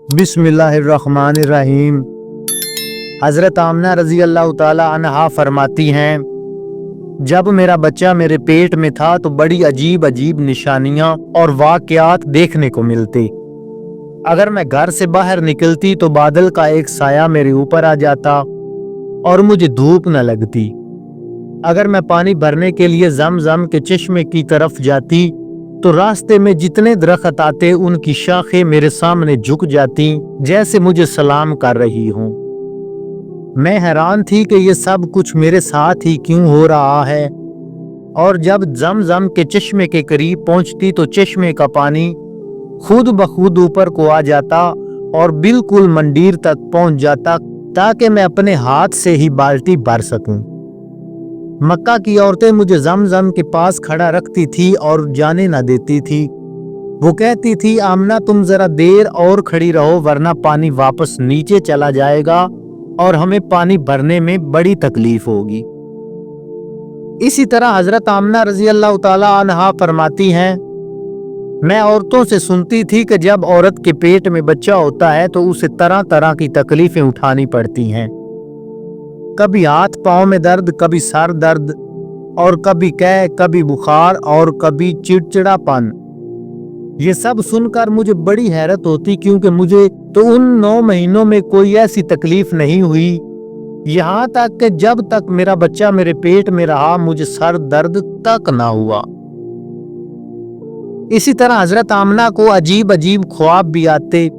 बिस्मिल्लाहिर्रहमानिर्रहीम। हज़रत आमना रज़ी अल्लाह ताला अन्हा फरमाती हैं, जब मेरा बच्चा मेरे पेट में था तो बड़ी अजीब अजीब निशानियां और वाक़यात देखने को मिलते। अगर मैं घर से बाहर निकलती तो बादल का एक साया मेरे ऊपर आ जाता और मुझे धूप न लगती। अगर मैं पानी भरने के लिए ज़मज़म के चश्मे की तरफ जाती तो रास्ते में जितने दरख्त आते उनकी शाखें मेरे सामने झुक जाती जैसे मुझे सलाम कर रही हूँ। मैं हैरान थी कि ये सब कुछ मेरे साथ ही क्यों हो रहा है। और जब ज़मज़म के चश्मे के करीब पहुंचती तो चश्मे का पानी खुद ब खुद ऊपर को आ जाता और बिल्कुल मंडीर तक पहुंच जाता ताकि मैं अपने हाथ से ही बाल्टी भर सकूं। मक्का की औरतें मुझे ज़मज़म के पास खड़ा रखती थी और जाने न देती थी। वो कहती थी, आमना तुम जरा देर और खड़ी रहो वरना पानी वापस नीचे चला जाएगा और हमें पानी भरने में बड़ी तकलीफ होगी। इसी तरह हजरत आमना रज़ी अल्लाह ताला अन्हा फरमाती हैं, मैं औरतों से सुनती थी कि जब औरत के पेट में बच्चा होता है तो उसे तरह तरह की तकलीफें उठानी पड़ती हैं। कभी हाथ पांव में दर्द, कभी सर दर्द और कभी कै, कभी बुखार और कभी चिड़चिड़ापन। ये सब सुनकर मुझे बड़ी हैरत होती क्योंकि मुझे तो उन 9 महीनों में कोई ऐसी तकलीफ नहीं हुई। यहाँ तक कि जब तक मेरा बच्चा मेरे पेट में रहा मुझे सर दर्द तक ना हुआ। इसी तरह हजरत आमना को अजीब अजीब ख्वाब भी आते।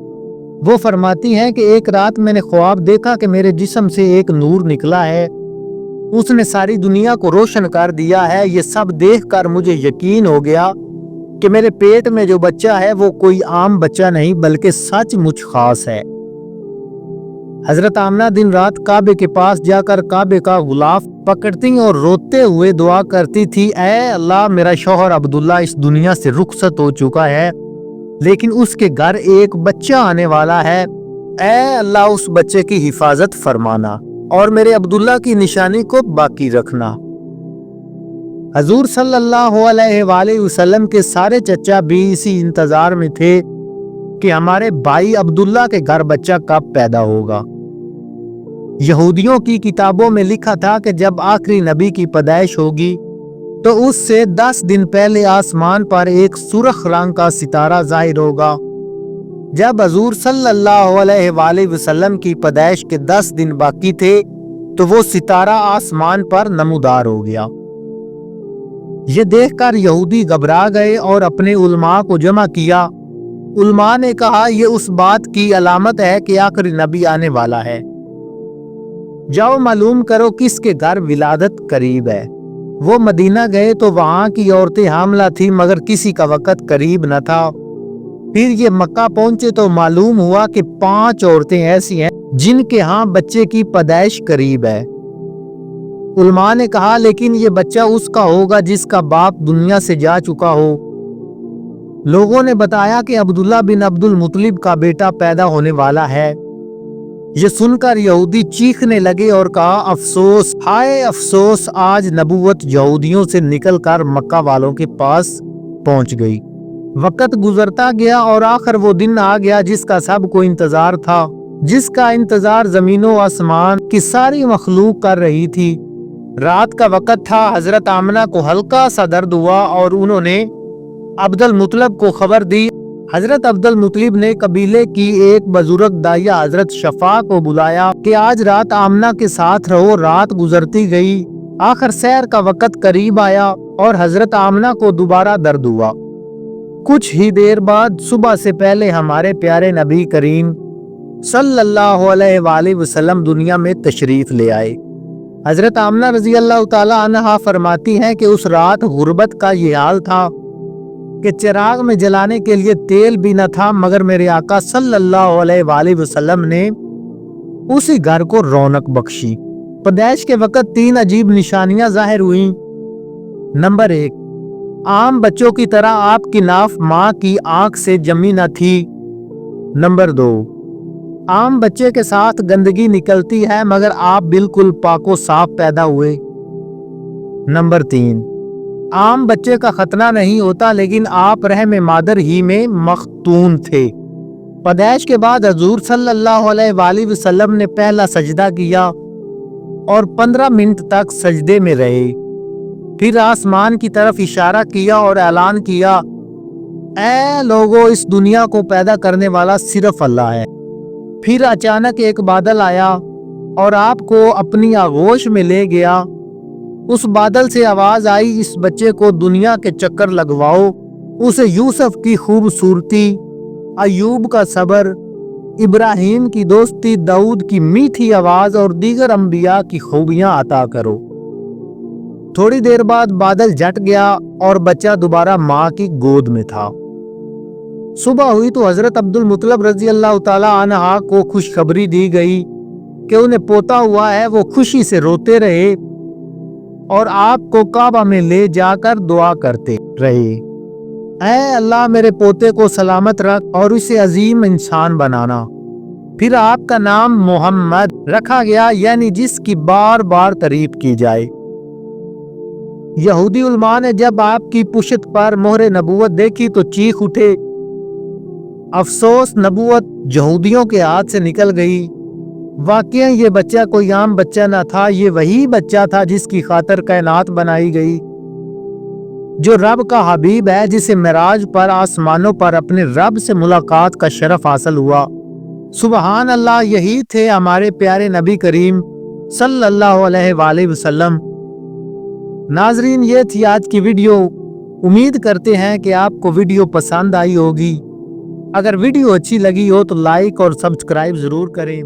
वो फरमाती हैं कि एक रात मैंने ख्वाब देखा कि मेरे जिस्म से एक नूर निकला है, उसने सारी दुनिया को रोशन कर दिया है। ये सब देखकर मुझे यकीन हो गया कि मेरे पेट में जो बच्चा है वो कोई आम बच्चा नहीं बल्कि सचमुच खास है। हजरत आमना दिन रात काबे के पास जाकर काबे का गुलाफ पकड़ती और रोते हुए दुआ करती थी, ऐ अल्लाह, मेरा शौहर अब्दुल्ला इस दुनिया से रुखसत हो चुका है लेकिन उसके घर एक बच्चा आने वाला है। ऐ अल्लाह, उस बच्चे की हिफाजत फरमाना और मेरे अब्दुल्ला की निशानी को बाकी रखना। हजूर सल्लल्लाहु अलैहि वसल्लम के सारे चचा भी इसी इंतजार में थे कि हमारे भाई अब्दुल्ला के घर बच्चा कब पैदा होगा। यहूदियों की किताबों में लिखा था कि जब आखिरी नबी की पैदाइश होगी तो उससे 10 दिन पहले आसमान पर एक सुर्ख रंग का सितारा जाहिर होगा। जब हजूर सल्लल्लाहु अलैहि वसल्लम की पैदाइश के 10 दिन बाकी थे तो वो सितारा आसमान पर नमूदार हो गया। ये देखकर यहूदी घबरा गए और अपने उलमा को जमा किया। उलमा ने कहा, यह उस बात की अलामत है कि आखिरी नबी आने वाला है। जाओ मालूम करो किसके घर विलादत करीब है। वो मदीना गए तो वहां की औरतें हामला थी मगर किसी का वक्त करीब न था। फिर ये मक्का पहुंचे तो मालूम हुआ कि 5 औरतें ऐसी हैं जिनके यहाँ बच्चे की पैदाइश करीब है। उलमा ने कहा, लेकिन ये बच्चा उसका होगा जिसका बाप दुनिया से जा चुका हो। लोगों ने बताया कि अब्दुल्ला बिन अब्दुल मुतलिब का बेटा पैदा होने वाला है। ये सुनकर यहूदी चीखने लगे और कहा, अफसोस, हाय अफसोस, आज नबूवत यहूदियों से निकलकर मक्का वालों के पास पहुंच गई। वक्त गुजरता गया और आखिर वो दिन आ गया जिसका सबको इंतजार था, जिसका इंतजार जमीनों आसमान की सारी मखलूक कर रही थी। रात का वक्त था। हजरत आमना को हल्का सा दर्द हुआ और उन्होंने अब्दुल मुतलिब को खबर दी। हजरत अब्दुल मुतलिब ने कबीले की एक बुजुर्ग दाइया हजरत शफा को बुलाया कि आज रात आमना के साथ रहो। रात गुजरती गई, आखिर सहर का वक्त करीब आया और हजरत आमना को दोबारा दर्द हुआ। कुछ ही देर बाद सुबह से पहले हमारे प्यारे नबी करीम सल्लल्लाहु अलैहि वसल्लम दुनिया में तशरीफ ले आए। हजरत आमना रजी अल्लाह ताला अन्हा फरमाती हैं कि उस रात गुर्बत का ये हाल था कि चिराग में जलाने के लिए तेल भी न था, मगर मेरे आका सल्लल्लाहु अलैहि वसल्लम ने उसी घर को रौनक बख्शी। पैदाइश के वक्त 3 अजीब निशानियां जाहिर हुई। नंबर 1, आम बच्चों की तरह आपकी नाफ माँ की आंख से जमी न थी। नंबर 2, आम बच्चे के साथ गंदगी निकलती है मगर आप बिल्कुल पाको साफ पैदा हुए। नंबर 3, आम बच्चे का खतना नहीं होता लेकिन आप रहम मादर ही में मख्तून थे। پیدائش کے بعد حضور صلی اللہ علیہ وآلہ وسلم نے پہلا سجدہ کیا اور 15 منٹ تک سجدے میں رہے۔ پھر آسمان کی طرف اشارہ کیا اور اعلان کیا، اے لوگو، اس دنیا کو پیدا کرنے والا صرف اللہ ہے۔ پھر اچانک ایک بادل آیا اور آپ کو اپنی آغوش میں لے گیا۔ اس بادل سے آواز آئی، اس بچے کو دنیا کے چکر لگواؤ، اسے یوسف کی خوبصورتی، ایوب کا صبر، ابراہیم کی دوستی، داؤد کی میٹھی آواز اور دیگر انبیاء کی خوبیاں عطا کرو۔ تھوڑی دیر بعد بادل جھٹ گیا اور بچہ دوبارہ ماں کی گود میں تھا۔ صبح ہوئی تو حضرت عبد المطلب رضی اللہ تعالی عنہ کو خوشخبری دی گئی کہ انہیں پوتا ہوا ہے۔ وہ خوشی سے روتے رہے اور آپ کو کعبہ میں لے جا کر دعا کرتے رہے، اے اللہ میرے پوتے کو سلامت رکھ اور اسے عظیم انسان بنانا۔ پھر آپ کا نام محمد رکھا گیا، یعنی جس کی بار بار تعریف کی جائے۔ یہودی علماء نے جب آپ کی پشت پر مہر نبوت دیکھی تو چیخ اٹھے، افسوس، نبوت یہودیوں کے ہاتھ سے نکل گئی۔ واقعی یہ بچہ کوئی عام بچہ نہ تھا، یہ وہی بچہ تھا جس کی خاطر کائنات بنائی گئی، جو رب کا حبیب ہے، جسے معراج پر آسمانوں پر اپنے رب سے ملاقات کا شرف حاصل ہوا۔ سبحان اللہ، یہی تھے ہمارے پیارے نبی کریم صلی اللہ علیہ وآلہ وسلم۔ ناظرین، یہ تھی آج کی ویڈیو۔ امید کرتے ہیں کہ آپ کو ویڈیو پسند آئی ہوگی۔ اگر ویڈیو اچھی لگی ہو تو لائک اور سبسکرائب ضرور کریں۔